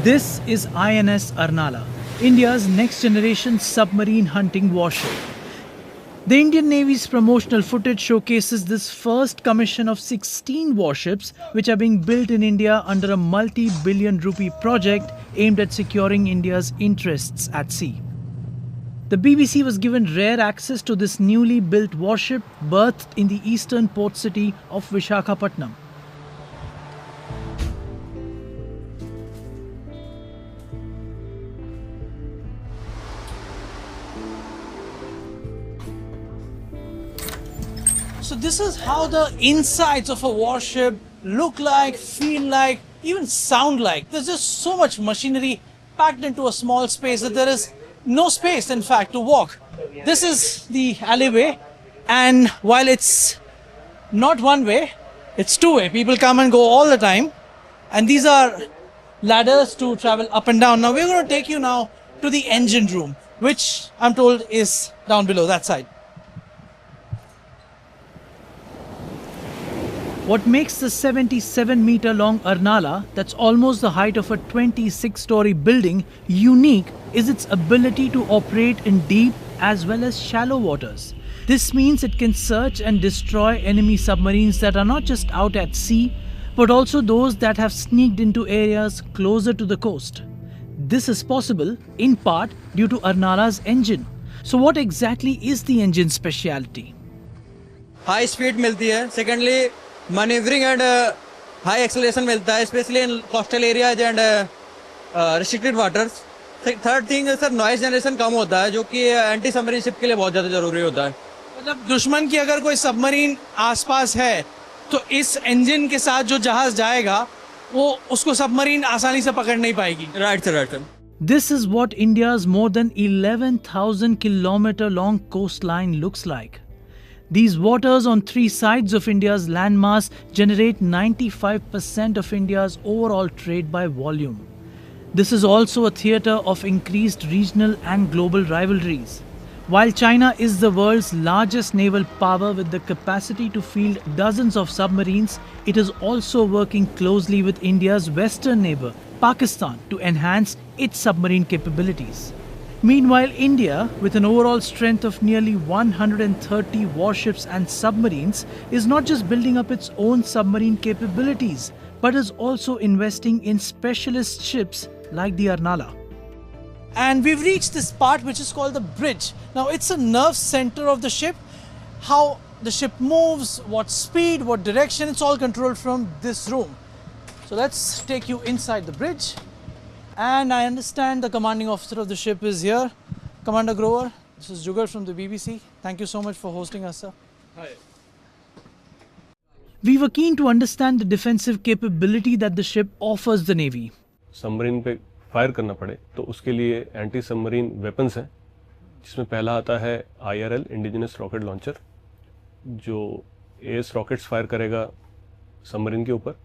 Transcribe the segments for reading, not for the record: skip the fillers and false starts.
This is INS Arnala, India's next generation submarine hunting warship. The Indian Navy's promotional footage showcases this first commission of 16 warships which are being built in India under a multi-billion rupee project aimed at securing India's interests at sea. The BBC was given rare access to this newly built warship berthed in the eastern port city of Visakhapatnam. So this is how the insides of a warship look like, feel like, even sound like. There's just so much machinery packed into a small space that there is no space, in fact, to walk. This is the alleyway, and while it's not one way, it's two-way. People come and go all the time, and these are ladders to travel up and down. Now we're going to take you now to the engine room, which I'm told is down below that side. What makes the 77-meter-long Arnala, that's almost the height of a 26-story building, unique is its ability to operate in deep as well as shallow waters. This means it can search and destroy enemy submarines that are not just out at sea, but also those that have sneaked into areas closer to the coast. This is possible, in part, due to Arnala's engine. So what exactly is the engine's speciality? High speed मिलती है. Secondly, maneuvering and high acceleration मिलता है, especially in coastal areas and restricted waters. Third thing is sir, noise generation कम होता है, जो कि anti submarine ship के लिए बहुत ज़्यादा जरूरी होता है. मतलब दुश्मन की अगर कोई सबमरीन आसपास है, तो इस इंजन के साथ जो जहाज जाएगा, वो उसको सबमरीन आसानी से पकड़ नहीं पाएगी. Right sir, right sir. This is what India's more than 11,000 kilometer long coastline looks like. These waters on three sides of India's landmass generate 95% of India's overall trade by volume. This is also a theatre of increased regional and global rivalries. While China is the world's largest naval power with the capacity to field dozens of submarines, it is also working closely with India's western neighbour, Pakistan, to enhance its submarine capabilities. Meanwhile, India, with an overall strength of nearly 130 warships and submarines, is not just building up its own submarine capabilities, but is also investing in specialist ships like the Arnala. And we've reached this part which is called the bridge. Now it's a nerve center of the ship. How the ship moves, what speed, what direction, it's all controlled from this room. So let's take you inside the bridge. And I understand the commanding officer of the ship is here. Commander Grover, this is Jugal from the BBC. Thank you so much for hosting us, sir. Hi. We were keen to understand the defensive capability that the ship offers the Navy. Submarine पे fire करना पड़े तो उसके लिए anti submarine weapons हैं, जिसमें पहला आता है IRL इंडिजिनस रॉकेट लॉन्चर, जो AS रॉकेट्स फायर करेगा सबमरीन के ऊपर.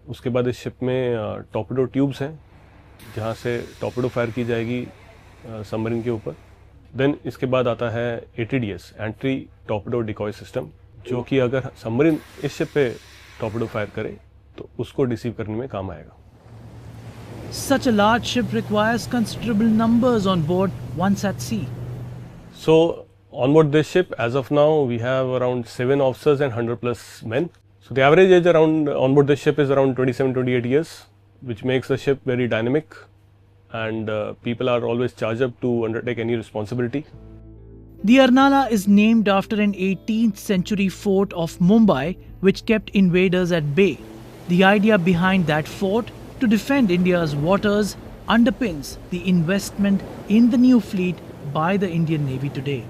उसके बाद इस शिप में टॉर्पेडो ट्यूब्स हैं, जहाँ से टॉर्पेडो फायर की जाएगी सबमरीन के ऊपर. देन इसके बाद आता है ATDS anti torpedo decoy system, जो कि अगर सबमरीन इस शिप पे टॉर्पेडो फायर करे तो उसको डिसीव करने में काम आएगा. Such a large ship requires considerable numbers on board once at sea. So on board this ship, as of now, we have around 7 officers and 100 plus men. So the average age around on board this ship is around 27-28 years, which makes the ship very dynamic, and people are always charged up to undertake any responsibility. The Arnala is named after an 18th century fort of Mumbai which kept invaders at bay. The idea behind that fort, to defend India's waters, underpins the investment in the new fleet by the Indian Navy today.